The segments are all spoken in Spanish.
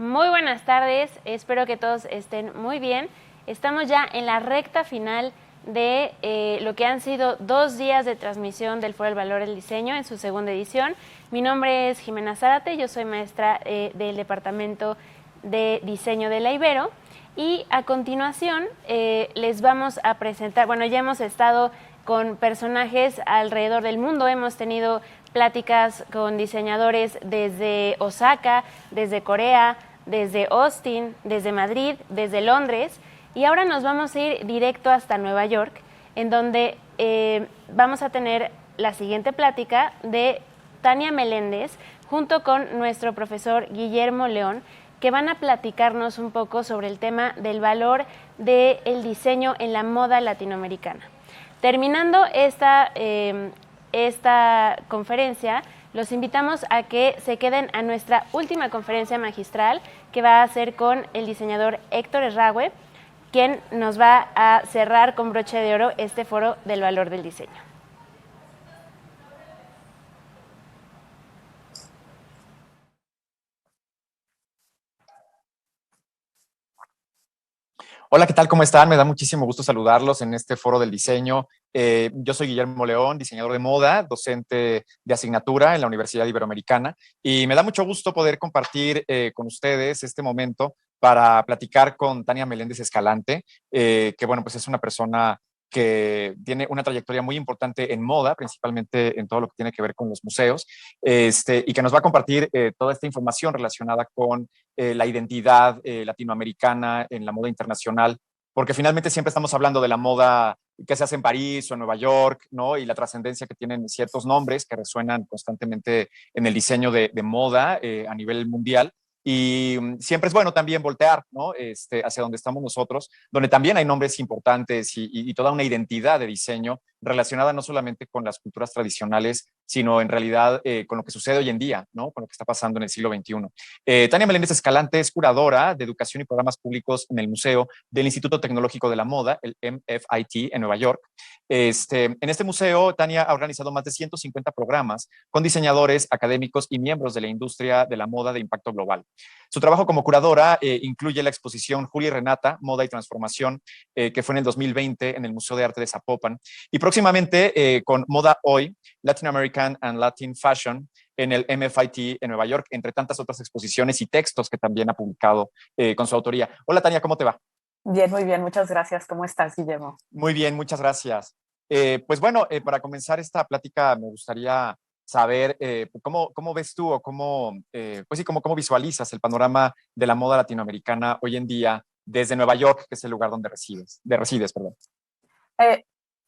Muy buenas tardes, espero que todos estén muy bien. Estamos ya en la recta final de lo que han sido 2 días de transmisión del Foro del Valor del Diseño en su segunda edición. Mi nombre es Jimena Zárate, yo soy maestra del Departamento de Diseño de la Ibero y a continuación les vamos a presentar, bueno, ya hemos estado con personajes alrededor del mundo, hemos tenido pláticas con diseñadores desde Osaka, desde Corea, desde Austin, desde Madrid, desde Londres, y ahora nos vamos a ir directo hasta Nueva York, en donde vamos a tener la siguiente plática de Tania Meléndez junto con nuestro profesor Guillermo León, que van a platicarnos un poco sobre el tema del valor del diseño en la moda latinoamericana. Terminando esta conferencia, los invitamos a que se queden a nuestra última conferencia magistral, que va a ser con el diseñador Héctor Erragüe, quien nos va a cerrar con broche de oro este foro del valor del diseño. Hola, ¿qué tal? ¿Cómo están? Me da muchísimo gusto saludarlos en este foro del diseño. Yo soy Guillermo León, diseñador de moda, docente de asignatura en la Universidad Iberoamericana, y me da mucho gusto poder compartir con ustedes este momento para platicar con Tania Meléndez Escalante, que bueno, pues es una persona que tiene una trayectoria muy importante en moda, principalmente en todo lo que tiene que ver con los museos, y que nos va a compartir toda esta información relacionada con la identidad latinoamericana en la moda internacional, porque finalmente siempre estamos hablando de la moda que se hace en París o en Nueva York, ¿no? Y la trascendencia que tienen ciertos nombres que resuenan constantemente en el diseño de moda a nivel mundial. Y siempre es bueno también voltear, ¿no? Hacia donde estamos nosotros, donde también hay nombres importantes y toda una identidad de diseño relacionada no solamente con las culturas tradicionales, sino en realidad con lo que sucede hoy en día, ¿no? Con lo que está pasando en el siglo XXI. Tania Meléndez Escalante es curadora de educación y programas públicos en el Museo del Instituto Tecnológico de la Moda, el MFIT, en Nueva York. En este museo, Tania ha organizado más de 150 programas con diseñadores, académicos y miembros de la industria de la moda de impacto global. Su trabajo como curadora incluye la exposición Julia y Renata, Moda y Transformación, que fue en el 2020 en el Museo de Arte de Zapopan, y próximamente con Moda Hoy, Latin American and Latin Fashion, en el MFIT en Nueva York, entre tantas otras exposiciones y textos que también ha publicado con su autoría. Hola, Tania, ¿cómo te va? Bien, muy bien, muchas gracias. ¿Cómo estás, Guillermo? Muy bien, muchas gracias. Pues bueno, para comenzar esta plática me gustaría saber cómo ves tú o pues sí, cómo visualizas el panorama de la moda latinoamericana hoy en día desde Nueva York, que es el lugar donde resides, perdón.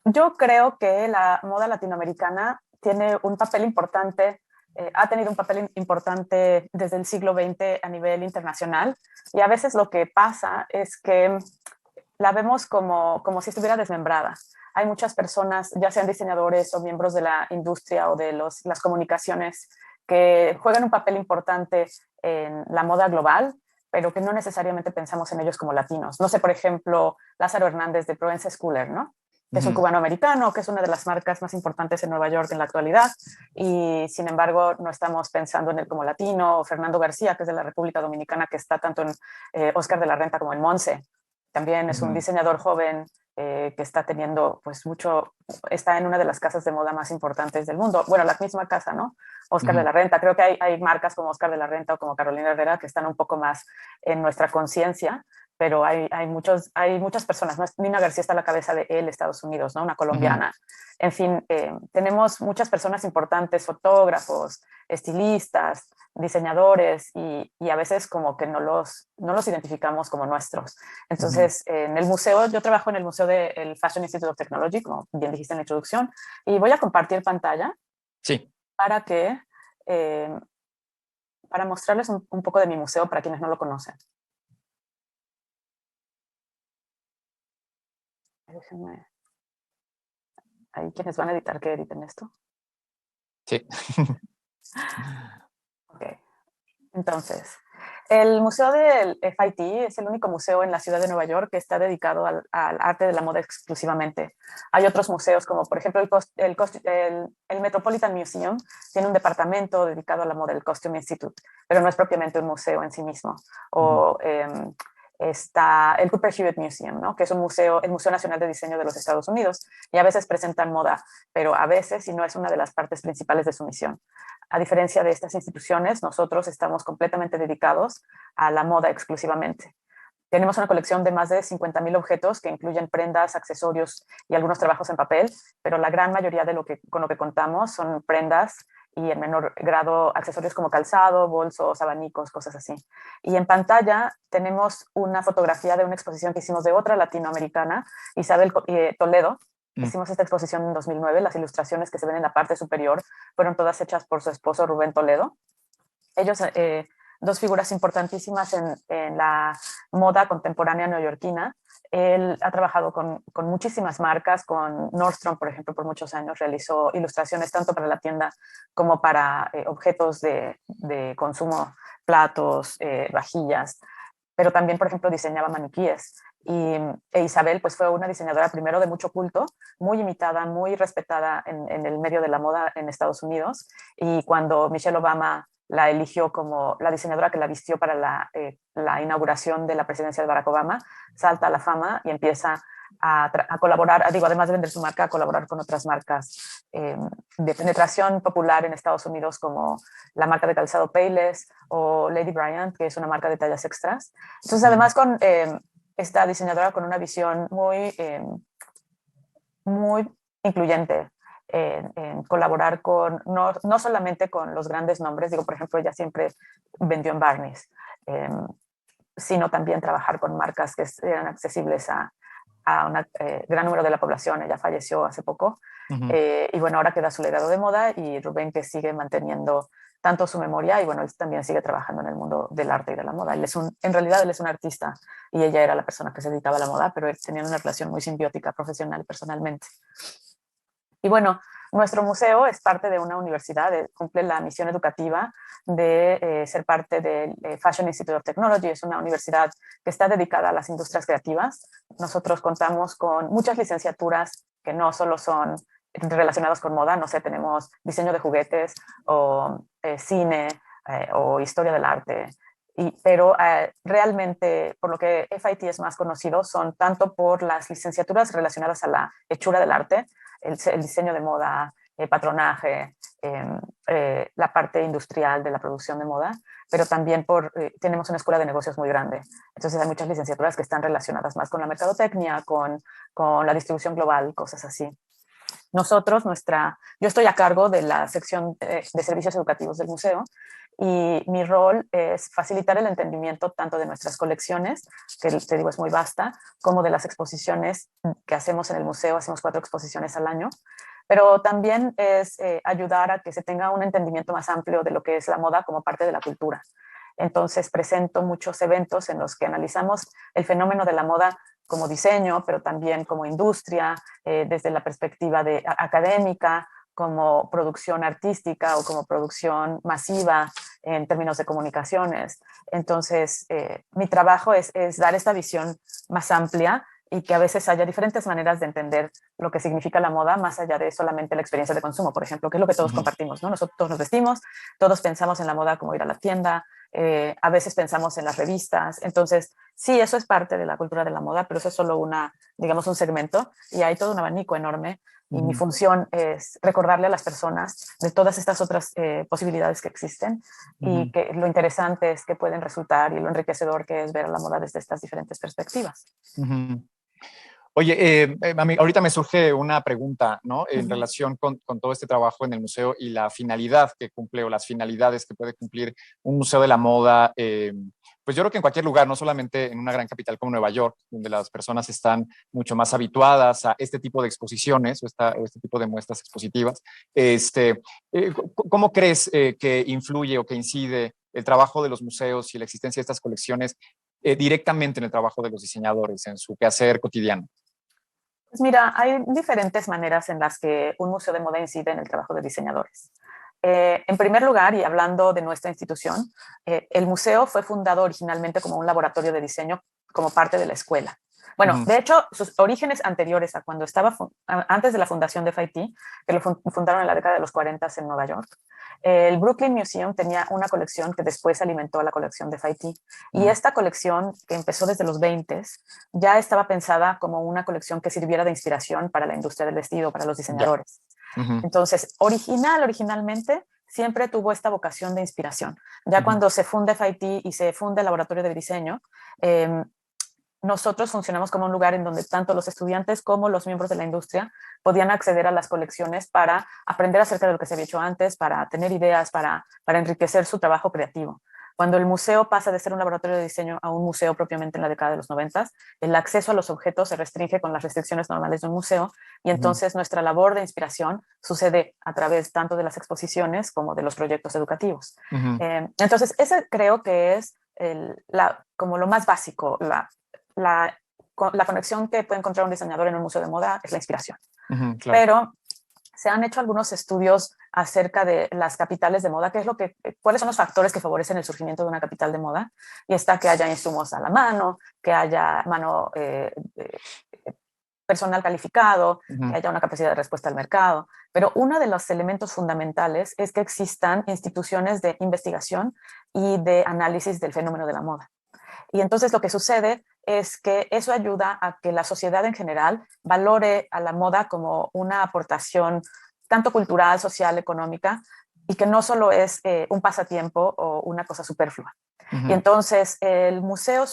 Yo creo que la moda latinoamericana tiene un papel importante, ha tenido un papel importante desde el siglo XX a nivel internacional, y a veces lo que pasa es que la vemos como si estuviera desmembrada. Hay muchas personas, ya sean diseñadores o miembros de la industria o de las comunicaciones, que juegan un papel importante en la moda global, pero que no necesariamente pensamos en ellos como latinos. No sé, por ejemplo, Lázaro Hernández de Provence Schooler, ¿no? Que es un cubano-americano, que es una de las marcas más importantes en Nueva York en la actualidad, y sin embargo no estamos pensando en él como latino. O Fernando García, que es de la República Dominicana, que está tanto en Oscar de la Renta como en Monse. También es un diseñador joven que está teniendo pues mucho, está en una de las casas de moda más importantes del mundo. Bueno, la misma casa, ¿no? Oscar de la Renta. Creo que hay marcas como Oscar de la Renta o como Carolina Herrera que están un poco más en nuestra conciencia, pero hay muchas personas, ¿no? Nina García está a la cabeza de él, Estados Unidos, ¿no? Una colombiana. En fin, tenemos muchas personas importantes, fotógrafos, estilistas, diseñadores, y a veces como que no los identificamos como nuestros. Entonces, en el museo, yo trabajo en el Museo del Fashion Institute of Technology, como bien dijiste en la introducción, y voy a compartir pantalla. Sí. Para que, para mostrarles un poco de mi museo para quienes no lo conocen. Déjenme. Hay quienes van a editar que editen esto. Sí. Ok. Entonces, El Museo del FIT es el único museo en la ciudad de Nueva York que está dedicado al arte de la moda exclusivamente. Hay otros museos como por ejemplo el Metropolitan Museum tiene un departamento dedicado a la moda, el Costume Institute, pero no es propiamente un museo en sí mismo. O está el Cooper Hewitt Museum, ¿no? Que es un museo, el Museo Nacional de Diseño de los Estados Unidos, y a veces presentan moda, pero a veces, y no es una de las partes principales de su misión. A diferencia de estas instituciones, nosotros estamos completamente dedicados a la moda exclusivamente. Tenemos una colección de más de 50,000 objetos que incluyen prendas, accesorios y algunos trabajos en papel, pero la gran mayoría de con lo que contamos son prendas y en menor grado accesorios como calzado, bolsos, abanicos, cosas así. Y en pantalla tenemos una fotografía de una exposición que hicimos de otra latinoamericana, Isabel Toledo. Hicimos esta exposición en 2009. Las ilustraciones que se ven en la parte superior fueron todas hechas por su esposo Rubén Toledo. Ellos, dos figuras importantísimas en la moda contemporánea neoyorquina. Él ha trabajado con muchísimas marcas, con Nordstrom, por ejemplo, por muchos años realizó ilustraciones tanto para la tienda como para objetos de consumo, platos, vajillas, pero también, por ejemplo, diseñaba maniquíes. Isabel pues fue una diseñadora primero de mucho culto, muy imitada, muy respetada en el medio de la moda en Estados Unidos, y cuando Michelle Obama la eligió como la diseñadora que la vistió para la inauguración de la presidencia de Barack Obama, salta a la fama y empieza a colaborar, además de vender su marca, a colaborar con otras marcas de penetración popular en Estados Unidos como la marca de calzado Payless o Lady Bryant, que es una marca de tallas extras. Entonces, además con esta diseñadora con una visión muy incluyente en colaborar con, no solamente con los grandes nombres, digo, por ejemplo, ella siempre vendió en Barneys, sino también trabajar con marcas que eran accesibles a un gran número de la población. Ella falleció hace poco. Y bueno, ahora queda su legado de moda, y Rubén, que sigue manteniendo tanto su memoria, y bueno, él también sigue trabajando en el mundo del arte y de la moda. En realidad él es un artista y ella era la persona que se dedicaba a la moda, pero tenían una relación muy simbiótica, profesional y personalmente. Y bueno, nuestro museo es parte de una universidad, cumple la misión educativa de ser parte del Fashion Institute of Technology. Es una universidad que está dedicada a las industrias creativas. Nosotros contamos con muchas licenciaturas que no solo son relacionadas con moda, no sé, tenemos diseño de juguetes o cine o historia del arte. Pero realmente, por lo que FIT es más conocido, son tanto por las licenciaturas relacionadas a la hechura del arte, el diseño de moda, patronaje, la parte industrial de la producción de moda, pero también tenemos una escuela de negocios muy grande. Entonces hay muchas licenciaturas que están relacionadas más con la mercadotecnia, con la distribución global, cosas así. Yo estoy a cargo de la sección de servicios educativos del museo, y mi rol es facilitar el entendimiento tanto de nuestras colecciones, que te digo es muy vasta, como de las exposiciones que hacemos en el museo. Hacemos 4 exposiciones al año, pero también es ayudar a que se tenga un entendimiento más amplio de lo que es la moda como parte de la cultura. Entonces presento muchos eventos en los que analizamos el fenómeno de la moda como diseño, pero también como industria, desde la perspectiva académica, como producción artística o como producción masiva en términos de comunicaciones. Entonces, mi trabajo es dar esta visión más amplia, y que a veces haya diferentes maneras de entender lo que significa la moda, más allá de solamente la experiencia de consumo, por ejemplo, que es lo que todos compartimos, ¿no? Nosotros nos vestimos, todos pensamos en la moda como ir a la tienda, a veces pensamos en las revistas. Entonces, sí, eso es parte de la cultura de la moda, pero eso es solo digamos, un segmento, y hay todo un abanico enorme. Y mi función es recordarle a las personas de todas estas otras posibilidades que existen, y que lo interesante es que pueden resultar, y lo enriquecedor que es ver a la moda desde estas diferentes perspectivas. Oye, a mí ahorita me surge una pregunta, ¿no? En relación con todo este trabajo en el museo y la finalidad que cumple, o las finalidades que puede cumplir un museo de la moda. Pues yo creo que en cualquier lugar, no solamente en una gran capital como Nueva York, donde las personas están mucho más habituadas a este tipo de exposiciones o este tipo de muestras expositivas. ¿Cómo crees que influye o que incide el trabajo de los museos y la existencia de estas colecciones directamente en el trabajo de los diseñadores, en su quehacer cotidiano? Pues mira, hay diferentes maneras en las que un museo de moda incide en el trabajo de diseñadores. En primer lugar, y hablando de nuestra institución, el museo fue fundado originalmente como un laboratorio de diseño como parte de la escuela. Bueno, de hecho, sus orígenes anteriores a cuando estaba, antes de la fundación de FIT, que lo fundaron en la década de los 40 en Nueva York, el Brooklyn Museum tenía una colección que después alimentó a la colección de FIT. Y esta colección, que empezó desde los 20, ya estaba pensada como una colección que sirviera de inspiración para la industria del vestido, para los diseñadores. Entonces, originalmente, siempre tuvo esta vocación de inspiración. Ya cuando se funda FIT y se funda el laboratorio de diseño, nosotros funcionamos como un lugar en donde tanto los estudiantes como los miembros de la industria podían acceder a las colecciones para aprender acerca de lo que se había hecho antes, para tener ideas, para enriquecer su trabajo creativo. Cuando el museo pasa de ser un laboratorio de diseño a un museo propiamente en la década de los 90, el acceso a los objetos se restringe con las restricciones normales de un museo y entonces nuestra labor de inspiración sucede a través tanto de las exposiciones como de los proyectos educativos. Entonces, ese creo que es como lo más básico, la conexión que puede encontrar un diseñador en un museo de moda es la inspiración. Claro. Pero se han hecho algunos estudios acerca de las capitales de moda, cuáles son los factores que favorecen el surgimiento de una capital de moda, y está que haya insumos a la mano, que haya personal calificado, que haya una capacidad de respuesta al mercado. Pero uno de los elementos fundamentales es que existan instituciones de investigación y de análisis del fenómeno de la moda. Y entonces lo que sucede es que eso ayuda a que la sociedad en general valore a la moda como una aportación tanto cultural, social, económica, y que no solo es un pasatiempo o una cosa superflua. Y entonces el museo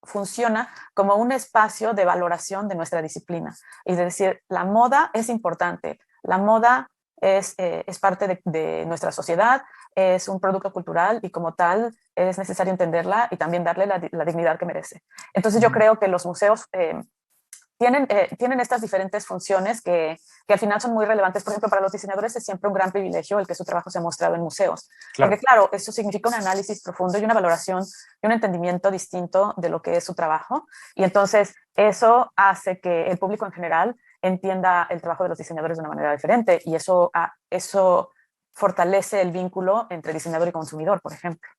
funciona como un espacio de valoración de nuestra disciplina. Es decir, la moda es importante, la moda es parte de nuestra sociedad, es un producto cultural y como tal es necesario entenderla y también darle la dignidad que merece. Entonces yo creo que los museos tienen estas diferentes funciones que al final son muy relevantes. Por ejemplo, para los diseñadores es siempre un gran privilegio el que su trabajo se ha mostrado en museos. Claro. Porque claro, eso significa un análisis profundo y una valoración y un entendimiento distinto de lo que es su trabajo. Y entonces eso hace que el público en general entienda el trabajo de los diseñadores de una manera diferente y eso fortalece el vínculo entre diseñador y consumidor, por ejemplo.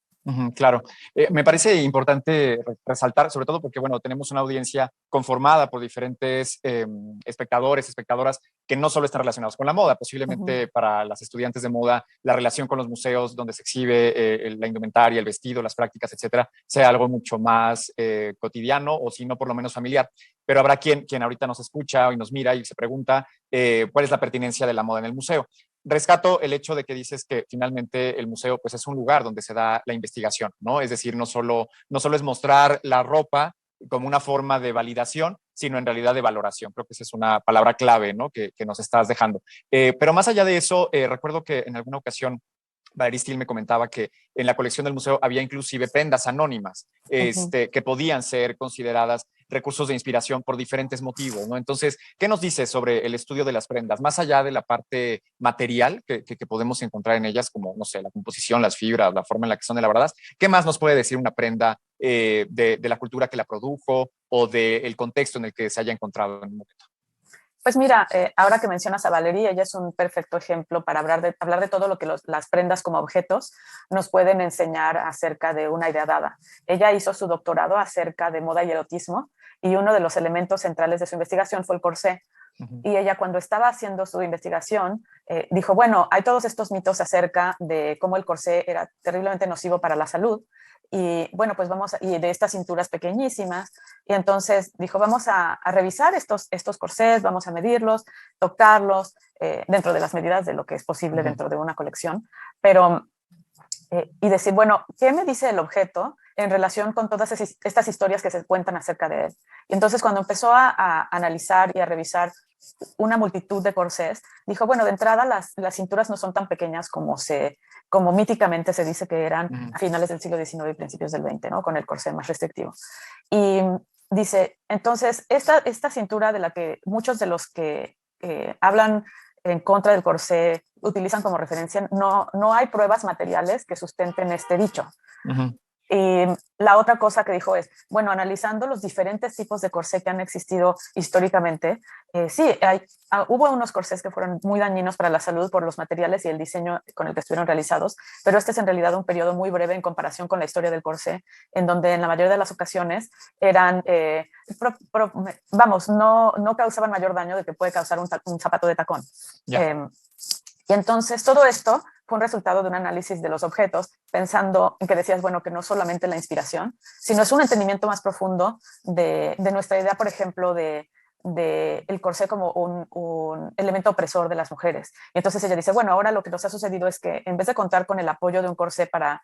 Claro, me parece importante resaltar, sobre todo porque, bueno, tenemos una audiencia conformada por diferentes espectadores, espectadoras que no solo están relacionados con la moda. Posiblemente para las estudiantes de moda, la relación con los museos donde se exhibe la indumentaria, el vestido, las prácticas, etcétera, sea algo mucho más cotidiano o si no, por lo menos familiar. Pero habrá quien ahorita nos escucha y nos mira y se pregunta cuál es la pertinencia de la moda en el museo. Rescato el hecho de que dices que finalmente el museo pues, es un lugar donde se da la investigación, ¿no? Es decir, no solo es mostrar la ropa como una forma de validación, sino en realidad de valoración. Creo que esa es una palabra clave, ¿no? que nos estás dejando. Pero más allá de eso, recuerdo que en alguna ocasión Valerie Steele me comentaba que en la colección del museo había inclusive prendas anónimas que podían ser consideradas recursos de inspiración por diferentes motivos, ¿no? Entonces, ¿qué nos dice sobre el estudio de las prendas? Más allá de la parte material que podemos encontrar en ellas, como, no sé, la composición, las fibras, la forma en la que son elaboradas, ¿qué más nos puede decir una prenda de la cultura que la produjo o del contexto en el que se haya encontrado en un momento? Pues mira, ahora que mencionas a Valerie, ella es un perfecto ejemplo para hablar de todo lo que las prendas como objetos nos pueden enseñar acerca de una idea dada. Ella hizo su doctorado acerca de moda y erotismo y uno de los elementos centrales de su investigación fue el corsé. Y ella cuando estaba haciendo su investigación dijo, bueno, hay todos estos mitos acerca de cómo el corsé era terriblemente nocivo para la salud y bueno, pues y de estas cinturas pequeñísimas. Y entonces dijo, vamos a revisar estos corsés, vamos a medirlos, tocarlos dentro de las medidas de lo que es posible dentro de una colección, pero y decir, bueno, ¿qué me dice el objeto en relación con todas estas historias que se cuentan acerca de él? Y entonces cuando empezó a analizar y a revisar una multitud de corsés, dijo, bueno, de entrada las cinturas no son tan pequeñas como míticamente se dice que eran a finales del siglo XIX y principios del XX, ¿no? Con el corsé más restrictivo. Y dice, entonces, esta cintura de la que muchos de los que hablan en contra del corsé utilizan como referencia, no hay pruebas materiales que sustenten este dicho. Y la otra cosa que dijo es, bueno, analizando los diferentes tipos de corsé que han existido históricamente, sí, hubo unos corsés que fueron muy dañinos para la salud por los materiales y el diseño con el que estuvieron realizados, pero este es en realidad un periodo muy breve en comparación con la historia del corsé, en donde en la mayoría de las ocasiones eran, vamos, no causaban mayor daño de que puede causar un zapato de tacón. Yeah. Y entonces todo esto fue un resultado de un análisis de los objetos, pensando en que decías, bueno, que no solamente la inspiración, sino es un entendimiento más profundo de nuestra idea, por ejemplo, de el corsé como un elemento opresor de las mujeres. Y entonces ella dice, bueno, ahora lo que nos ha sucedido es que en vez de contar con el apoyo de un corsé para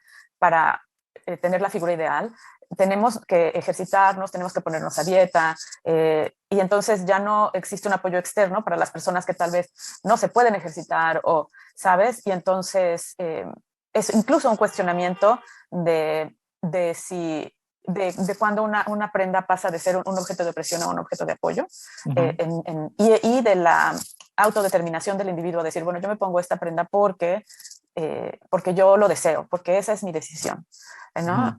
tener la figura ideal, tenemos que ejercitarnos, tenemos que ponernos a dieta, y entonces ya no existe un apoyo externo para las personas que tal vez no se pueden ejercitar o, ¿sabes? Y entonces es incluso un cuestionamiento de si de cuando una prenda pasa de ser un objeto de opresión a un objeto de apoyo, y de la autodeterminación del individuo, decir, bueno, yo me pongo esta prenda porque yo lo deseo, porque esa es mi decisión, ¿no?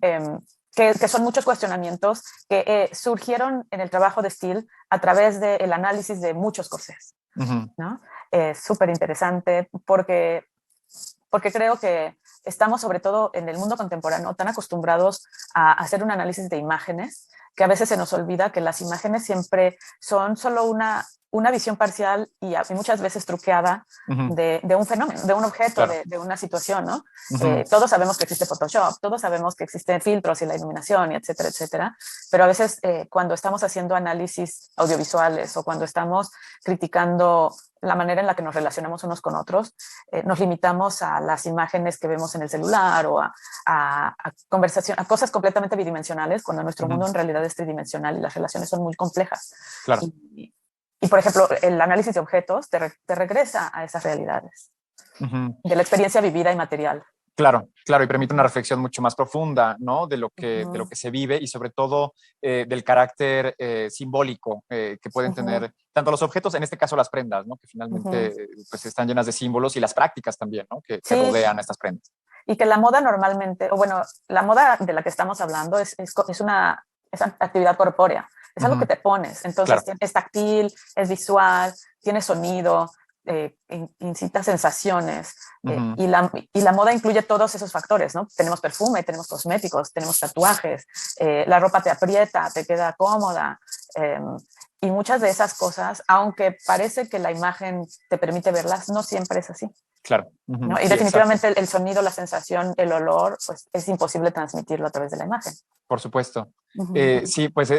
Que son muchos cuestionamientos que surgieron en el trabajo de Steele a través del análisis de muchos corsés, ¿no? Súper interesante porque creo que estamos, sobre todo en el mundo contemporáneo, tan acostumbrados a hacer un análisis de imágenes que a veces se nos olvida que las imágenes siempre son solo una visión parcial y muchas veces truqueada de un fenómeno, de un objeto, claro, de una situación, ¿no? Todos sabemos que existe Photoshop, todos sabemos que existen filtros y la iluminación, y etcétera, etcétera, pero a veces cuando estamos haciendo análisis audiovisuales o cuando estamos criticando la manera en la que nos relacionamos unos con otros, nos limitamos a las imágenes que vemos en el celular o a cosas completamente bidimensionales, cuando nuestro mundo en realidad es tridimensional y las relaciones son muy complejas. Claro. Y por ejemplo, el análisis de objetos te regresa a esas realidades, de la experiencia vivida y material. Claro, claro, y permite una reflexión mucho más profunda, ¿no? De lo que se vive y sobre todo del carácter simbólico que pueden tener tanto los objetos, en este caso las prendas, ¿no? Que finalmente pues están llenas de símbolos y las prácticas también, ¿no? Que rodean a estas prendas. Y que la moda normalmente, o bueno, la moda de la que estamos hablando es una actividad corpórea. Es algo que te pones, entonces claro, es táctil, es visual, tiene sonido, incita sensaciones, y la moda incluye todos esos factores, ¿no? Tenemos perfume, tenemos cosméticos, tenemos tatuajes, la ropa te aprieta, te queda cómoda, y muchas de esas cosas, aunque parece que la imagen te permite verlas, no siempre es así. Claro. ¿No? Y sí, definitivamente el sonido, la sensación, el olor, pues es imposible transmitirlo a través de la imagen. Por supuesto. Sí, pues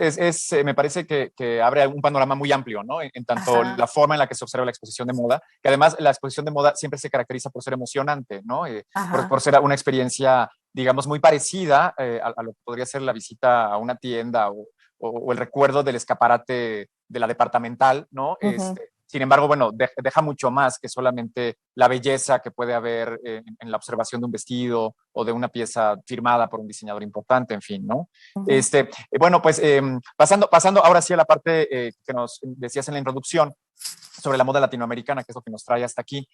me parece que abre un panorama muy amplio, ¿no? En tanto la forma en la que se observa la exposición de moda, que además la exposición de moda siempre se caracteriza por ser emocionante, ¿no? Por ser una experiencia, digamos, muy parecida a lo que podría ser la visita a una tienda o el recuerdo del escaparate de la departamental, ¿no? Sin embargo, bueno, deja mucho más que solamente la belleza que puede haber en la observación de un vestido o de una pieza firmada por un diseñador importante, en fin, ¿no? Bueno, pues pasando ahora sí a la parte que nos decías en la introducción sobre la moda latinoamericana, que es lo que nos trae hasta aquí.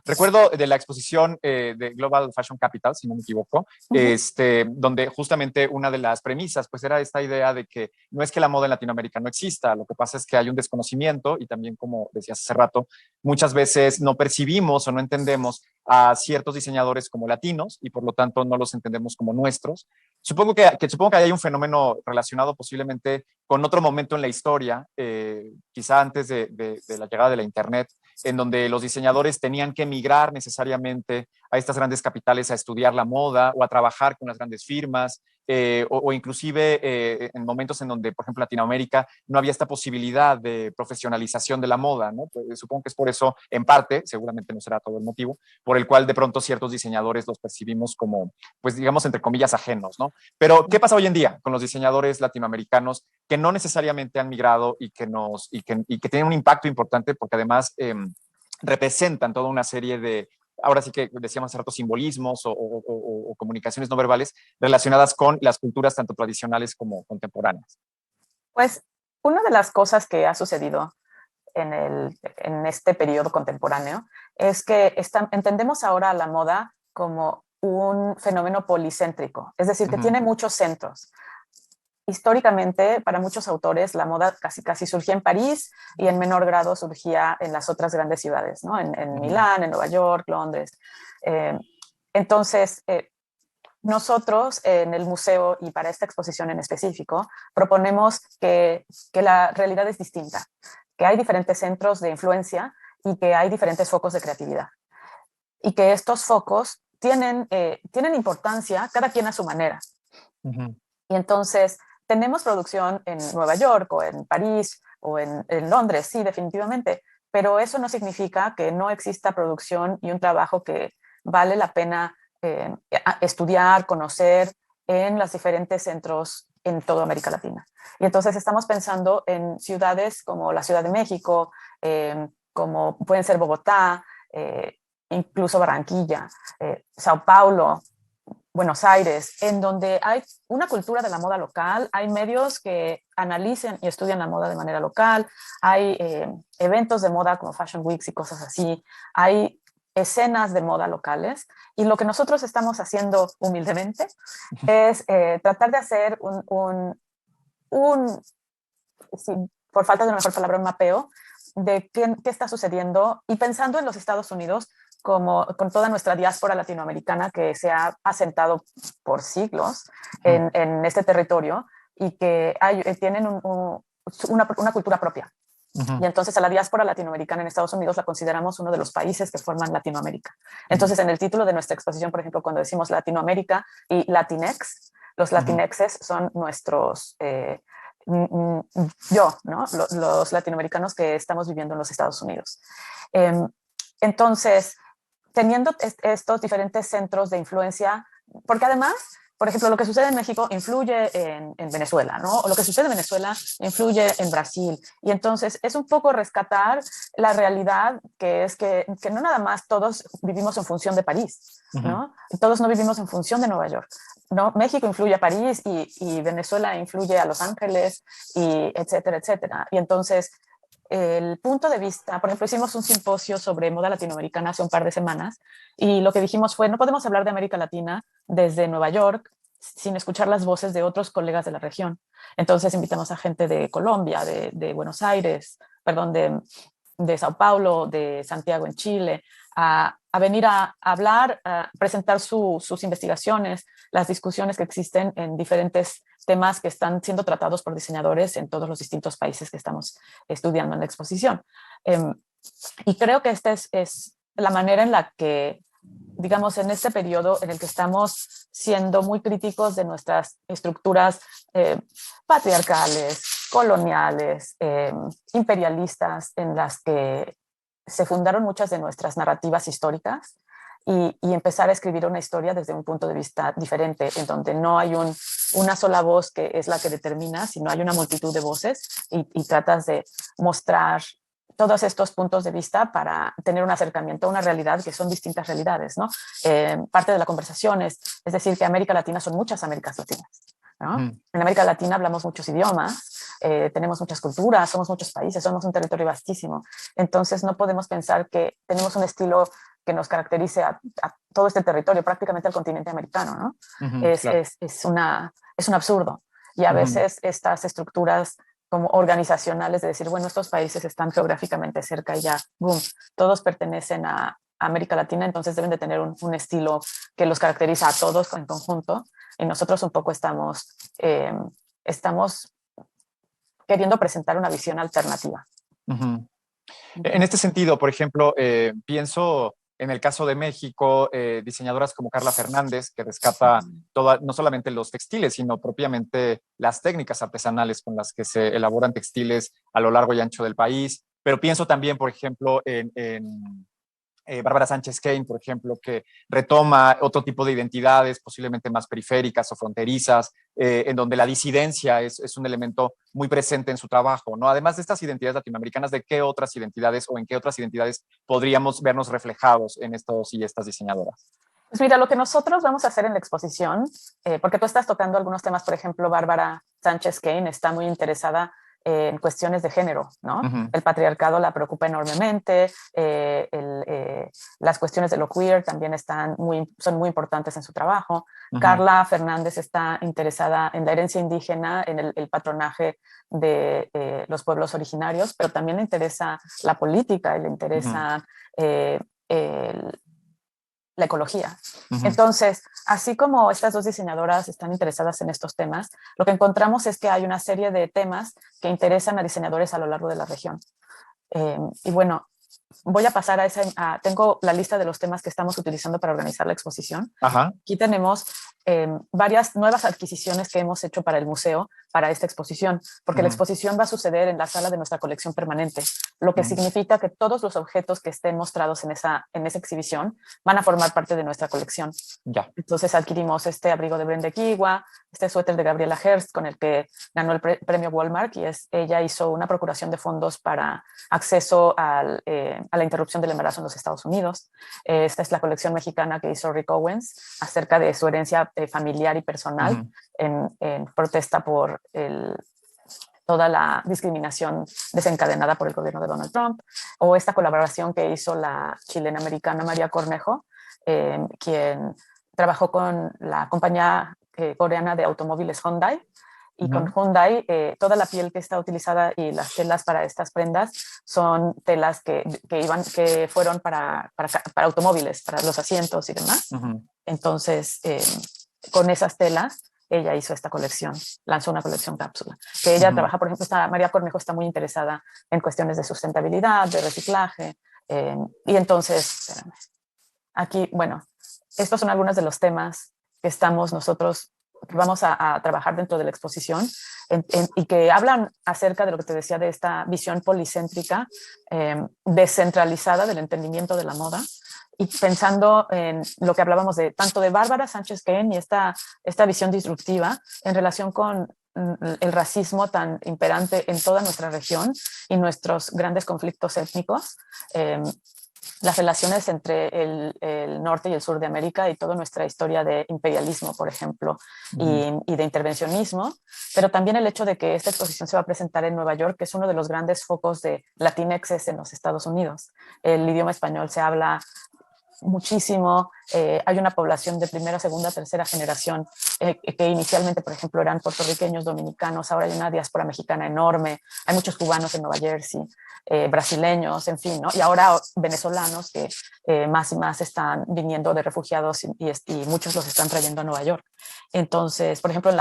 Recuerdo de la exposición de Global Fashion Capital, si no me equivoco, donde justamente una de las premisas pues era esta idea de que no es que la moda en Latinoamérica no exista, lo que pasa es que hay un desconocimiento y también, como decías hace rato, muchas veces no percibimos o no entendemos a ciertos diseñadores como latinos y por lo tanto no los entendemos como nuestros. Supongo que hay un fenómeno relacionado posiblemente con otro momento en la historia, quizá antes de la llegada de la Internet, en donde los diseñadores tenían que emigrar necesariamente a estas grandes capitales a estudiar la moda o a trabajar con las grandes firmas, o inclusive en momentos en donde, por ejemplo, en Latinoamérica no había esta posibilidad de profesionalización de la moda, ¿no? Pues, supongo que es por eso, en parte, seguramente no será todo el motivo, por el cual de pronto ciertos diseñadores los percibimos como, pues digamos, entre comillas, ajenos, ¿no? Pero, ¿qué pasa hoy en día con los diseñadores latinoamericanos que no necesariamente han migrado y que tienen un impacto importante porque además representan toda una serie de, ahora sí que decíamos hace rato, simbolismos o comunicaciones no verbales relacionadas con las culturas tanto tradicionales como contemporáneas? Pues una de las cosas que ha sucedido en este periodo contemporáneo es que entendemos ahora la moda como un fenómeno policéntrico, es decir, que tiene muchos centros. Históricamente, para muchos autores, la moda casi surgía en París y en menor grado surgía en las otras grandes ciudades, ¿no? En Milán, en Nueva York, Londres. Entonces, nosotros en el museo y para esta exposición en específico proponemos que la realidad es distinta, que hay diferentes centros de influencia y que hay diferentes focos de creatividad. Y que estos focos tienen importancia, cada quien a su manera. Y entonces tenemos producción en Nueva York o en París o en Londres, sí, definitivamente, pero eso no significa que no exista producción y un trabajo que vale la pena estudiar, conocer en los diferentes centros en toda América Latina. Y entonces estamos pensando en ciudades como la Ciudad de México, como pueden ser Bogotá, incluso Barranquilla, Sao Paulo, Buenos Aires, en donde hay una cultura de la moda local, hay medios que analicen y estudian la moda de manera local, hay eventos de moda como Fashion Weeks y cosas así, hay escenas de moda locales, y lo que nosotros estamos haciendo humildemente es tratar de hacer sí, por falta de una mejor palabra, un mapeo de qué está sucediendo, y pensando en los Estados Unidos como con toda nuestra diáspora latinoamericana que se ha asentado por siglos en este territorio y que tienen una cultura propia. Y entonces a la diáspora latinoamericana en Estados Unidos la consideramos uno de los países que forman Latinoamérica. Entonces en el título de nuestra exposición, por ejemplo, cuando decimos Latinoamérica y Latinex, los Latinexes son nuestros... ¿no? Los latinoamericanos que estamos viviendo en los Estados Unidos. Entonces, teniendo estos diferentes centros de influencia, porque además, por ejemplo, lo que sucede en México influye en Venezuela, ¿no? O lo que sucede en Venezuela influye en Brasil. Y entonces es un poco rescatar la realidad que es que no nada más todos vivimos en función de París, ¿no? Todos no vivimos en función de Nueva York, ¿no? México influye a París y Venezuela influye a Los Ángeles, y etcétera, etcétera. Y entonces el punto de vista, por ejemplo, hicimos un simposio sobre moda latinoamericana hace un par de semanas, y lo que dijimos fue, no podemos hablar de América Latina desde Nueva York sin escuchar las voces de otros colegas de la región. Entonces invitamos a gente de Colombia, de Buenos Aires, perdón, de Sao Paulo, de Santiago en Chile, a venir a hablar, a presentar sus investigaciones, las discusiones que existen en diferentes temas que están siendo tratados por diseñadores en todos los distintos países que estamos estudiando en la exposición. Y creo que esta es la manera en la que, digamos, en este periodo en el que estamos siendo muy críticos de nuestras estructuras patriarcales, coloniales, imperialistas, en las que se fundaron muchas de nuestras narrativas históricas, y empezar a escribir una historia desde un punto de vista diferente, en donde no hay una sola voz que es la que determina, sino hay una multitud de voces, y tratas de mostrar todos estos puntos de vista para tener un acercamiento a una realidad que son distintas realidades, ¿no? Parte de la conversación es decir que América Latina son muchas Américas Latinas, ¿no? En América Latina hablamos muchos idiomas, tenemos muchas culturas, somos muchos países, somos un territorio vastísimo. Entonces no podemos pensar que tenemos un estilo que nos caracterice a todo este territorio, prácticamente al continente americano, ¿no? Claro. Es un absurdo. Y a veces estas estructuras como organizacionales de decir, bueno, estos países están geográficamente cerca y ya, boom, todos pertenecen a América Latina, entonces deben de tener un estilo que los caracteriza a todos en conjunto, y nosotros un poco estamos queriendo presentar una visión alternativa. En este sentido, por ejemplo, pienso en el caso de México, diseñadoras como Carla Fernández, que rescata no solamente los textiles, sino propiamente las técnicas artesanales con las que se elaboran textiles a lo largo y ancho del país. Pero pienso también, por ejemplo, en Bárbara Sánchez Kane, por ejemplo, que retoma otro tipo de identidades, posiblemente más periféricas o fronterizas, en donde la disidencia es un elemento muy presente en su trabajo, ¿no? Además de estas identidades latinoamericanas, ¿de qué otras identidades o en qué otras identidades podríamos vernos reflejados en estos y estas diseñadoras? Pues mira, lo que nosotros vamos a hacer en la exposición, porque tú estás tocando algunos temas, por ejemplo, Bárbara Sánchez Kane está muy interesada en cuestiones de género, ¿no? Ujú. El patriarcado la preocupa enormemente, las cuestiones de lo queer también son muy importantes en su trabajo. Ujú. Carla Fernández está interesada en la herencia indígena, en el patronaje de los pueblos originarios, pero también le interesa la política y le interesa la ecología. Ujú. Entonces, así como estas dos diseñadoras están interesadas en estos temas, lo que encontramos es que hay una serie de temas que interesan a diseñadores a lo largo de la región. Y bueno, voy a pasar a esa. Tengo la lista de los temas que estamos utilizando para organizar la exposición. Ajá. Aquí tenemos varias nuevas adquisiciones que hemos hecho para el museo, para esta exposición, porque la exposición va a suceder en la sala de nuestra colección permanente, lo que significa que todos los objetos que estén mostrados en esa exhibición van a formar parte de nuestra colección. Ya. Entonces adquirimos este abrigo de Brenda Kiwa, este suéter de Gabriela Hearst, con el que ganó el premio Walmart, y ella hizo una procuración de fondos para acceso a la interrupción del embarazo en los Estados Unidos. Esta es la colección mexicana que hizo Rick Owens acerca de su herencia familiar y personal en protesta por toda la discriminación desencadenada por el gobierno de Donald Trump, o esta colaboración que hizo la chilena-americana María Cornejo, quien trabajó con la compañía coreana de automóviles Hyundai, y con Hyundai toda la piel que está utilizada y las telas para estas prendas son telas que fueron para automóviles, para los asientos y demás. Entonces, con esas telas ella hizo esta colección, lanzó una colección cápsula. Que ella trabaja, por ejemplo, María Cornejo está muy interesada en cuestiones de sustentabilidad, de reciclaje, y entonces, espérame, aquí, bueno, estos son algunos de los temas que vamos a trabajar dentro de la exposición y que hablan acerca de lo que te decía de esta visión policéntrica, descentralizada del entendimiento de la moda, y pensando en lo que hablábamos tanto de Bárbara Sánchez Ken y esta visión disruptiva en relación con el racismo tan imperante en toda nuestra región y nuestros grandes conflictos étnicos, las relaciones entre el norte y el sur de América y toda nuestra historia de imperialismo, por ejemplo, y de intervencionismo, pero también el hecho de que esta exposición se va a presentar en Nueva York, que es uno de los grandes focos de latinexes en los Estados Unidos. El idioma español se habla muchísimo, hay una población de primera, segunda, tercera generación que inicialmente, por ejemplo, eran puertorriqueños, dominicanos, ahora hay una diáspora mexicana enorme, hay muchos cubanos en Nueva Jersey, brasileños, en fin, ¿no? Y ahora venezolanos que más y más están viniendo de refugiados y muchos los están trayendo a Nueva York. Entonces, por ejemplo, en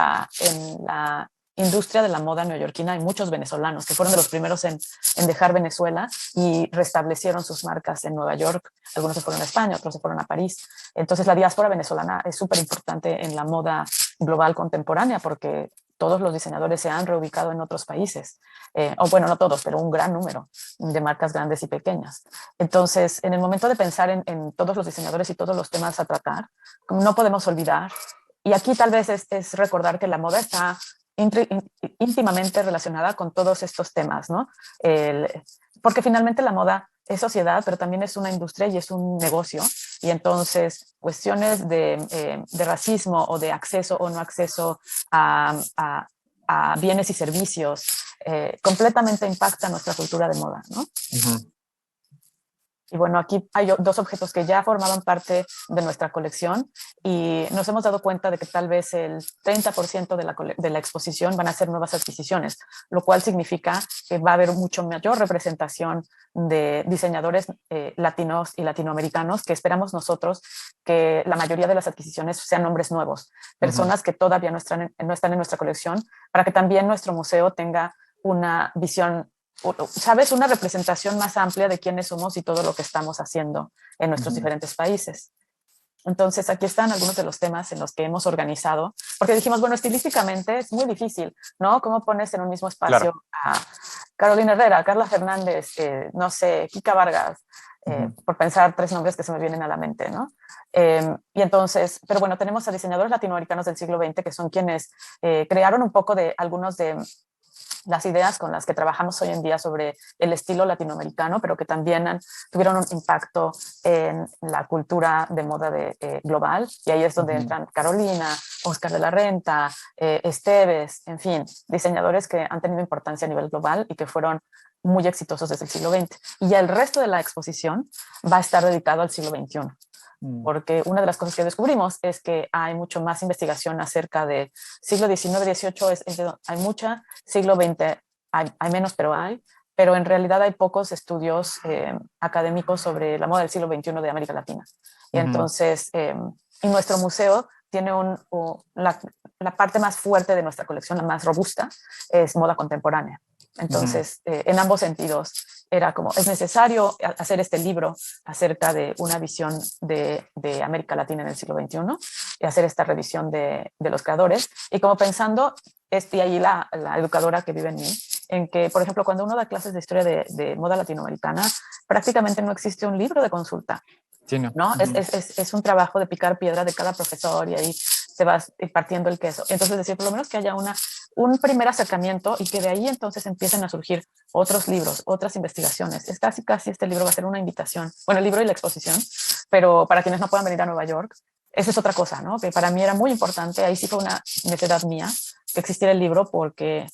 la industria de la moda neoyorquina hay muchos venezolanos que fueron de los primeros en dejar Venezuela y restablecieron sus marcas en Nueva York. Algunos se fueron a España, otros se fueron a París. Entonces la diáspora venezolana es súper importante en la moda global contemporánea porque todos los diseñadores se han reubicado en otros países, o bueno, no todos, pero un gran número de marcas grandes y pequeñas. Entonces, en el momento de pensar en todos los diseñadores y todos los temas a tratar, no podemos olvidar, y aquí tal vez es recordar que la moda está íntimamente relacionada con todos estos temas, ¿no? Porque finalmente la moda es sociedad, pero también es una industria y es un negocio, y entonces cuestiones de racismo o de acceso o no acceso a bienes y servicios completamente impactan nuestra cultura de moda, ¿no? Y bueno, aquí hay dos objetos que ya formaban parte de nuestra colección y nos hemos dado cuenta de que tal vez el 30% de la exposición van a ser nuevas adquisiciones, lo cual significa que va a haber mucho mayor representación de diseñadores latinos y latinoamericanos, que esperamos nosotros que la mayoría de las adquisiciones sean nombres nuevos, personas que todavía no están en nuestra colección, para que también nuestro museo tenga una visión, ¿sabes?, una representación más amplia de quiénes somos y todo lo que estamos haciendo en nuestros diferentes países. Entonces, aquí están algunos de los temas en los que hemos organizado, porque dijimos, bueno, estilísticamente es muy difícil, ¿no? ¿Cómo pones en un mismo espacio a Carolina Herrera, a Carla Fernández, no sé, Kika Vargas, por pensar tres nombres que se me vienen a la mente, ¿no? Y entonces, pero bueno, tenemos a diseñadores latinoamericanos del siglo XX que son quienes crearon un poco de algunos de las ideas con las que trabajamos hoy en día sobre el estilo latinoamericano, pero que también tuvieron un impacto en la cultura de moda global. Y ahí es donde entran Carolina, Oscar de la Renta, Esteves, en fin, diseñadores que han tenido importancia a nivel global y que fueron muy exitosos desde el siglo XX. Y ya el resto de la exposición va a estar dedicado al siglo XXI. Porque una de las cosas que descubrimos es que hay mucho más investigación acerca de siglo XIX, XVIII, hay mucha, siglo XX hay menos, pero en realidad hay pocos estudios académicos sobre la moda del siglo XXI de América Latina. Y entonces, y nuestro museo tiene la parte más fuerte de nuestra colección, la más robusta, es moda contemporánea. Entonces, en ambos sentidos, era como, es necesario hacer este libro acerca de una visión de América Latina en el siglo XXI y hacer esta revisión de los creadores. Y como pensando, y ahí la educadora que vive en mí, en que, por ejemplo, cuando uno da clases de historia de moda latinoamericana, prácticamente no existe un libro de consulta. Sí, no. ¿No? Es un trabajo de picar piedra de cada profesor y ahí te vas partiendo el queso. Entonces, decir, por lo menos que haya un primer acercamiento y que de ahí entonces empiecen a surgir otros libros, otras investigaciones. Es casi este libro va a ser una invitación. Bueno, el libro y la exposición, pero para quienes no puedan venir a Nueva York, esa es otra cosa, ¿no? Que para mí era muy importante. Ahí sí fue una necesidad mía que existiera el libro porque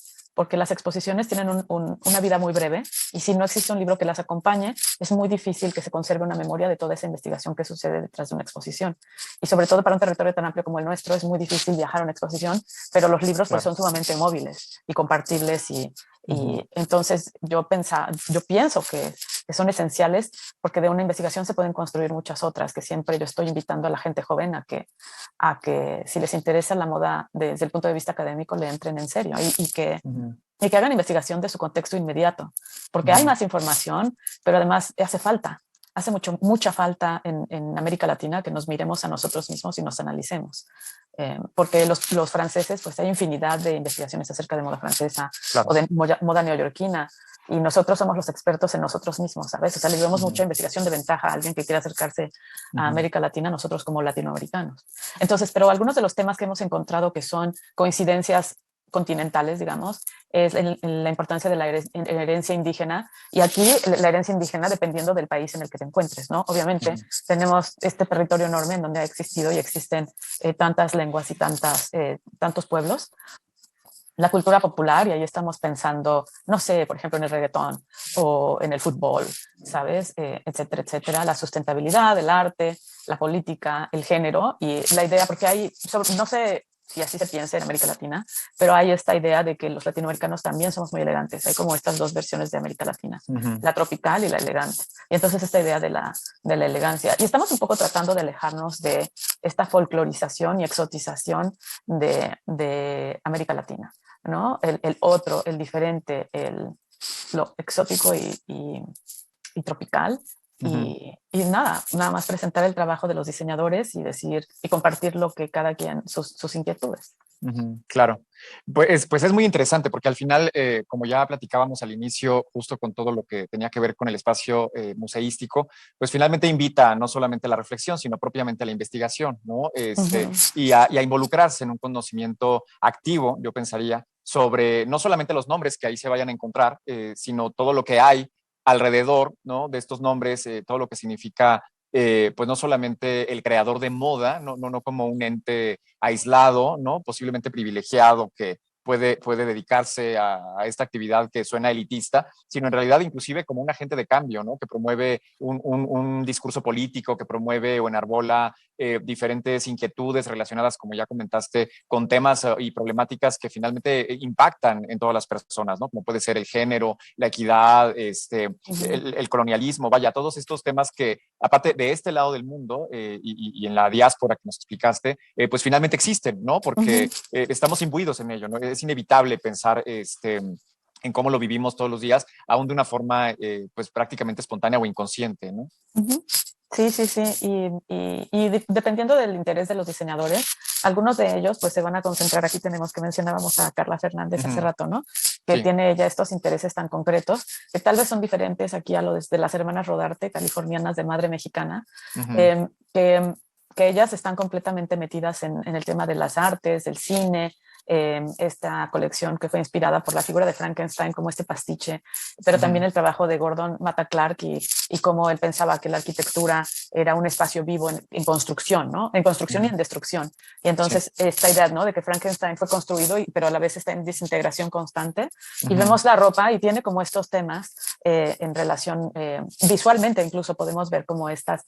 las exposiciones tienen una vida muy breve y si no existe un libro que las acompañe, es muy difícil que se conserve una memoria de toda esa investigación que sucede detrás de una exposición. Y sobre todo para un territorio tan amplio como el nuestro, es muy difícil viajar a una exposición, pero los libros pues son sumamente móviles y compartibles y entonces yo pienso que son esenciales porque de una investigación se pueden construir muchas otras, que siempre yo estoy invitando a la gente joven a que si les interesa la moda desde el punto de vista académico le entren en serio y que hagan investigación de su contexto inmediato, porque hay más información, pero además hace mucha falta en América Latina que nos miremos a nosotros mismos y nos analicemos. Porque los franceses, pues hay infinidad de investigaciones acerca de moda francesa o de moda neoyorquina, y nosotros somos los expertos en nosotros mismos, ¿sabes? O sea, le damos mucha investigación de ventaja a alguien que quiera acercarse a América Latina, nosotros como latinoamericanos. Entonces, pero algunos de los temas que hemos encontrado que son coincidencias continentales, digamos, es la importancia de la herencia indígena. Y aquí la herencia indígena dependiendo del país en el que te encuentres, ¿no? Obviamente tenemos este territorio enorme en donde ha existido y existen tantas lenguas y tantos pueblos. La cultura popular, y ahí estamos pensando, no sé, por ejemplo, en el reggaetón o en el fútbol, ¿sabes? Etcétera, etcétera. La sustentabilidad, el arte, la política, el género y la idea, porque hay, no sé si así se piensa en América Latina, pero hay esta idea de que los latinoamericanos también somos muy elegantes. Hay como estas dos versiones de América Latina, la tropical y la elegante. Y entonces esta idea de la elegancia. Y estamos un poco tratando de alejarnos de esta folclorización y exotización de América Latina, ¿no? El otro, el diferente, lo exótico y tropical. Y nada más presentar el trabajo de los diseñadores y decir y compartir lo que cada quien, sus inquietudes. Claro, pues es muy interesante porque al final, como ya platicábamos al inicio, justo con todo lo que tenía que ver con el espacio museístico, pues finalmente invita no solamente a la reflexión, sino propiamente a la investigación, ¿no? Y a involucrarse en un conocimiento activo, yo pensaría, sobre no solamente los nombres que ahí se vayan a encontrar, sino todo lo que hay alrededor, ¿no? De estos nombres, todo lo que significa, pues no solamente el creador de moda, no como un ente aislado, ¿no? Posiblemente privilegiado que puede dedicarse a esta actividad que suena elitista, sino en realidad inclusive como un agente de cambio, ¿no? Que promueve un discurso político, que promueve o enarbola diferentes inquietudes relacionadas, como ya comentaste, con temas y problemáticas que finalmente impactan en todas las personas, ¿no? Como puede ser el género, la equidad, el colonialismo, vaya, todos estos temas que, aparte de este lado del mundo y en la diáspora que nos explicaste, pues finalmente existen, ¿no? Porque estamos imbuidos en ello, ¿no? Es inevitable pensar en cómo lo vivimos todos los días, aún de una forma pues prácticamente espontánea o inconsciente, ¿no? Sí. Y dependiendo del interés de los diseñadores, algunos de ellos pues se van a concentrar, aquí tenemos que mencionábamos a Carla Fernández hace rato, ¿no? Que tiene ella estos intereses tan concretos, que tal vez son diferentes aquí a los de las hermanas Rodarte, californianas de madre mexicana, que que ellas están completamente metidas en el tema de las artes, del cine, esta colección que fue inspirada por la figura de Frankenstein como este pastiche, pero también el trabajo de Gordon Matta Clark y cómo él pensaba que la arquitectura era un espacio vivo en construcción, ¿no? En construcción y en destrucción. Y entonces esta idea, ¿no? De que Frankenstein fue construido, pero a la vez está en desintegración constante. Y vemos la ropa y tiene como estos temas en relación, visualmente incluso podemos ver como estas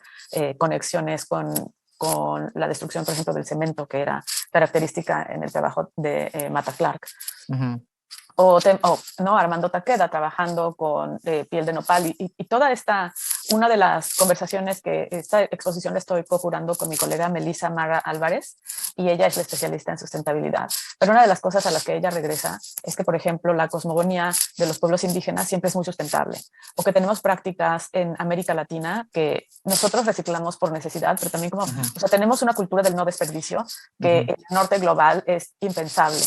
conexiones con la destrucción, por ejemplo, del cemento, que era característica en el trabajo de Matta Clark. ¿No? Armando Takeda trabajando con piel de nopal y toda esta, una de las conversaciones que esta exposición la estoy co-curando con mi colega Melissa Mara Álvarez y ella es la especialista en sustentabilidad. Pero una de las cosas a las que ella regresa es que, por ejemplo, la cosmogonía de los pueblos indígenas siempre es muy sustentable o que tenemos prácticas en América Latina que nosotros reciclamos por necesidad, pero también como, o sea, tenemos una cultura del no desperdicio que en el norte global es impensable.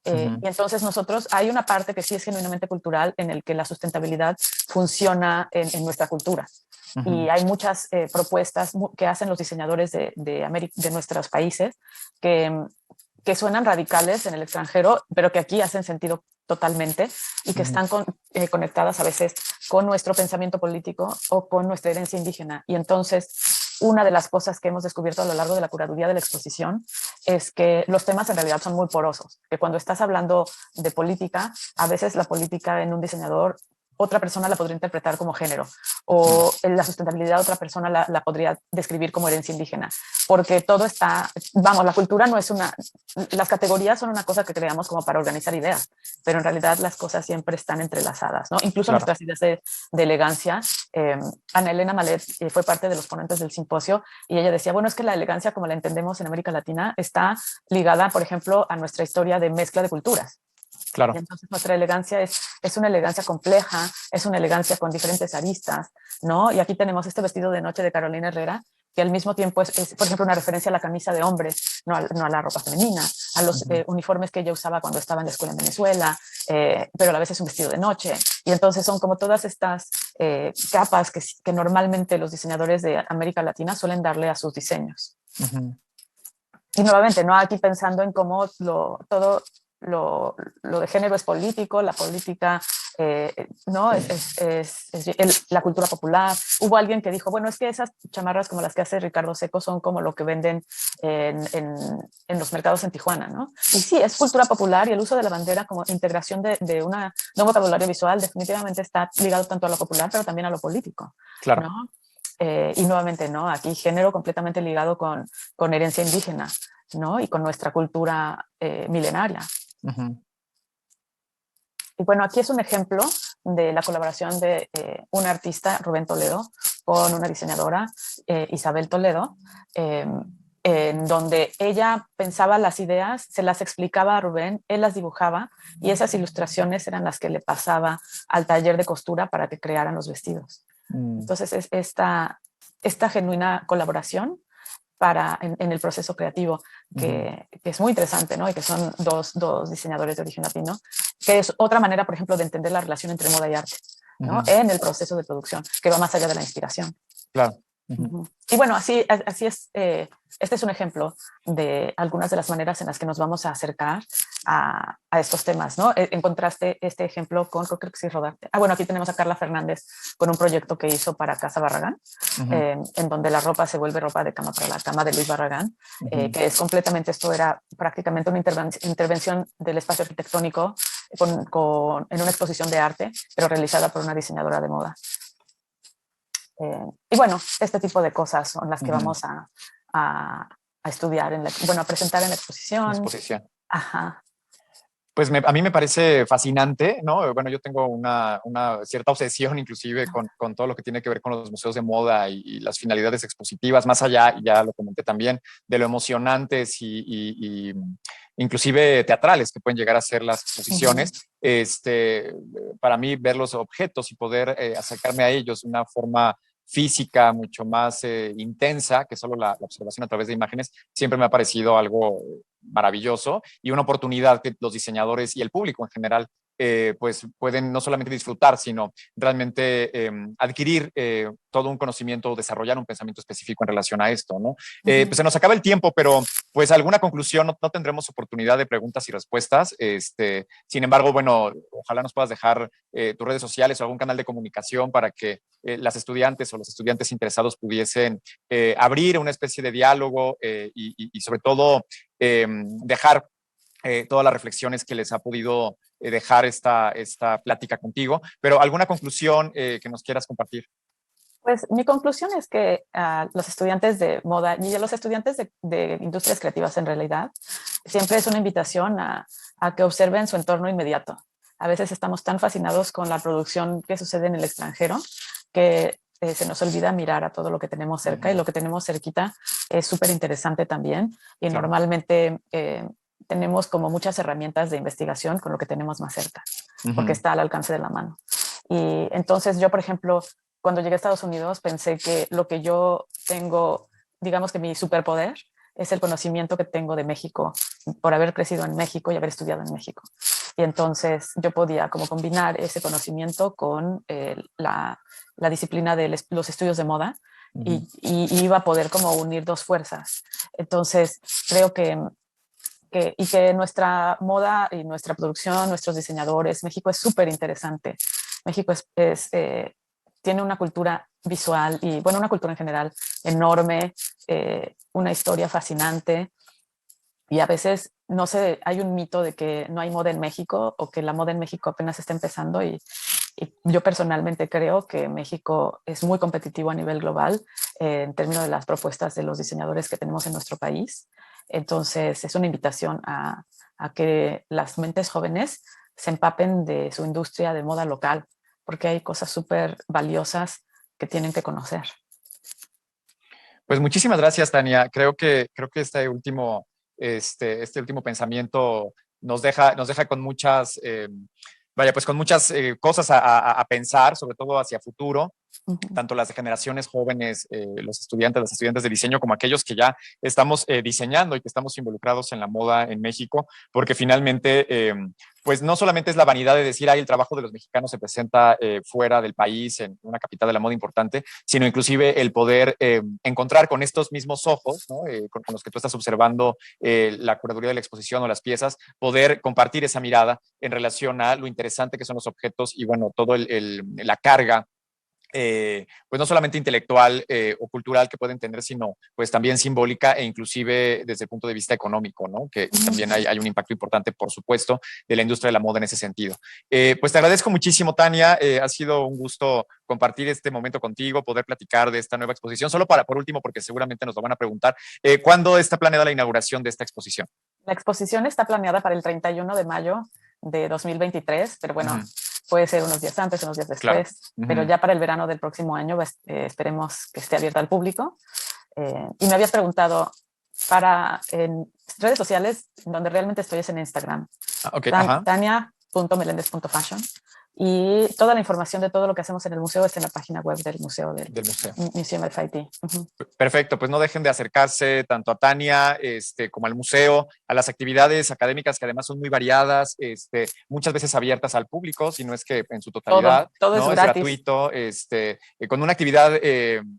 Y entonces nosotros hay una parte que sí es genuinamente cultural en el que la sustentabilidad funciona en nuestra cultura. Y hay muchas propuestas que hacen los diseñadores de nuestros países que suenan radicales en el extranjero, pero que aquí hacen sentido totalmente y que están conectadas a veces con nuestro pensamiento político o con nuestra herencia indígena. Y entonces una de las cosas que hemos descubierto a lo largo de la curaduría de la exposición es que los temas en realidad son muy porosos, que cuando estás hablando de política, a veces la política en un diseñador otra persona la podría interpretar como género o la sustentabilidad otra persona la podría describir como herencia indígena, porque todo está, vamos, la cultura no es las categorías son una cosa que creamos como para organizar ideas, pero en realidad las cosas siempre están entrelazadas, ¿no? Incluso nuestras ideas de elegancia. Ana Elena Malet fue parte de los ponentes del simposio y ella decía, bueno, es que la elegancia como la entendemos en América Latina está ligada, por ejemplo, a nuestra historia de mezcla de culturas. Claro. Y entonces nuestra elegancia es una elegancia compleja, es una elegancia con diferentes aristas, ¿no? Y aquí tenemos este vestido de noche de Carolina Herrera, que al mismo tiempo es por ejemplo, una referencia a la camisa de hombre, no a la ropa femenina, a los uniformes que ella usaba cuando estaba en la escuela en Venezuela, pero a la vez es un vestido de noche. Y entonces son como todas estas capas que normalmente los diseñadores de América Latina suelen darle a sus diseños. Y nuevamente, ¿no? Aquí pensando en cómo todo lo de género es político, la política no es la cultura popular. Hubo alguien que dijo, bueno, es que esas chamarras como las que hace Ricardo Seco son como lo que venden en los mercados en Tijuana, ¿no? Y sí, es cultura popular y el uso de la bandera como integración de un vocabulario visual definitivamente está ligado tanto a lo popular, pero también a lo político. Claro. ¿No? Y nuevamente, ¿no? Aquí género completamente ligado con herencia indígena, ¿no? Y con nuestra cultura milenaria. Y bueno, aquí es un ejemplo de la colaboración de un artista, Rubén Toledo, con una diseñadora, Isabel Toledo, en donde ella pensaba las ideas, se las explicaba a Rubén, él las dibujaba y esas ilustraciones eran las que le pasaba al taller de costura para que crearan los vestidos. Entonces es esta genuina colaboración en el proceso creativo, que es muy interesante, ¿no? Y que son dos diseñadores de origen latino, que es otra manera, por ejemplo, de entender la relación entre moda y arte, ¿no? En el proceso de producción, que va más allá de la inspiración. Claro. Y bueno, así es. Este es un ejemplo de algunas de las maneras en las que nos vamos a acercar a estos temas, ¿no? Encontraste este ejemplo creo que sí, Rodarte. Bueno, aquí tenemos a Carla Fernández con un proyecto que hizo para Casa Barragán, en donde la ropa se vuelve ropa de cama para la cama de Luis Barragán, que es completamente, esto era prácticamente una intervención del espacio arquitectónico en una exposición de arte, pero realizada por una diseñadora de moda. Y bueno, este tipo de cosas son las que vamos a estudiar, a presentar en la exposición. Ajá. Pues a mí me parece fascinante, ¿no? Bueno, yo tengo una cierta obsesión inclusive con todo lo que tiene que ver con los museos de moda y las finalidades expositivas, más allá, y ya lo comenté también, de lo emocionantes y inclusive teatrales que pueden llegar a ser las exposiciones. Para mí, ver los objetos y poder acercarme a ellos de una forma física mucho más intensa que solo la observación a través de imágenes, siempre me ha parecido algo maravilloso y una oportunidad que los diseñadores y el público en general pues pueden no solamente disfrutar, sino realmente adquirir todo un conocimiento o desarrollar un pensamiento específico en relación a esto, ¿no? Pues se nos acaba el tiempo, pero pues alguna conclusión, no tendremos oportunidad de preguntas y respuestas. Sin embargo, bueno, ojalá nos puedas dejar tus redes sociales o algún canal de comunicación para que las estudiantes o los estudiantes interesados pudiesen abrir una especie de diálogo y sobre todo dejar todas las reflexiones que les ha podido dejar esta plática contigo. Pero alguna conclusión que nos quieras compartir. Pues mi conclusión es que los estudiantes de moda y a los estudiantes de industrias creativas en realidad, siempre es una invitación a que observen su entorno inmediato. A veces estamos tan fascinados con la producción que sucede en el extranjero que se nos olvida mirar a todo lo que tenemos cerca, y lo que tenemos cerquita es súper interesante también, y Claro. Normalmente tenemos como muchas herramientas de investigación con lo que tenemos más cerca, porque está al alcance de la mano. Y entonces yo, por ejemplo, cuando llegué a Estados Unidos pensé que lo que yo tengo, digamos que mi superpoder, es el conocimiento que tengo de México por haber crecido en México y haber estudiado en México. Y entonces yo podía como combinar ese conocimiento con la disciplina de los estudios de moda, y iba a poder como unir dos fuerzas. Entonces creo que nuestra moda y nuestra producción, nuestros diseñadores, México es súper interesante. México tiene una cultura visual y, bueno, una cultura en general enorme, una historia fascinante, y a veces, no sé, hay un mito de que no hay moda en México o que la moda en México apenas está empezando, y yo personalmente creo que México es muy competitivo a nivel global en términos de las propuestas de los diseñadores que tenemos en nuestro país. Entonces es una invitación a que las mentes jóvenes se empapen de su industria de moda local, porque hay cosas súper valiosas que tienen que conocer. Pues muchísimas gracias, Tania. Creo que este último pensamiento nos deja con muchas, pues con muchas cosas a pensar, sobre todo hacia futuro. Tanto las generaciones jóvenes, los estudiantes, las estudiantes de diseño, como aquellos que ya estamos diseñando y que estamos involucrados en la moda en México, porque finalmente, pues no solamente es la vanidad de decir, el trabajo de los mexicanos se presenta fuera del país, en una capital de la moda importante, sino inclusive el poder encontrar con estos mismos ojos, ¿no? Con los que tú estás observando la curaduría de la exposición o las piezas, poder compartir esa mirada en relación a lo interesante que son los objetos y, bueno, todo la carga pues no solamente intelectual o cultural que pueden tener, sino pues también simbólica e inclusive desde el punto de vista económico, ¿no? Que también hay un impacto importante, por supuesto, de la industria de la moda en ese sentido. Pues te agradezco muchísimo, Tania. Ha sido un gusto compartir este momento contigo, poder platicar de esta nueva exposición. Solo por último, porque seguramente nos lo van a preguntar, ¿cuándo está planeada la inauguración de esta exposición? La exposición está planeada para el 31 de mayo de 2023, pero bueno, puede ser unos días antes, unos días después, claro. Pero ya para el verano del próximo año esperemos que esté abierta al público. Y me habías preguntado en redes sociales, donde realmente estoy es en Instagram. Okay, Tania.melendez.fashion. Y toda la información de todo lo que hacemos en el museo está en la página web del museo. Museum FIT. Perfecto, pues no dejen de acercarse tanto a Tania como al museo, a las actividades académicas que además son muy variadas, muchas veces abiertas al público, si no es que en su totalidad. Todo ¿no? es gratuito, con una actividad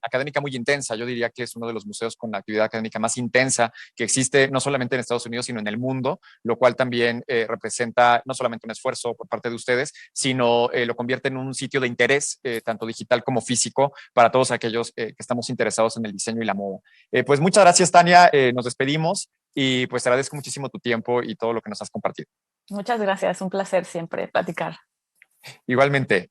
académica muy intensa. Yo diría que es uno de los museos con la actividad académica más intensa que existe, no solamente en Estados Unidos, sino en el mundo, lo cual también representa no solamente un esfuerzo por parte de ustedes, sino lo convierte en un sitio de interés, tanto digital como físico, para todos aquellos que estamos interesados en el diseño y la moda. Pues muchas gracias, Tania. Nos despedimos y pues te agradezco muchísimo tu tiempo y todo lo que nos has compartido. Muchas gracias. Un placer siempre platicar. Igualmente.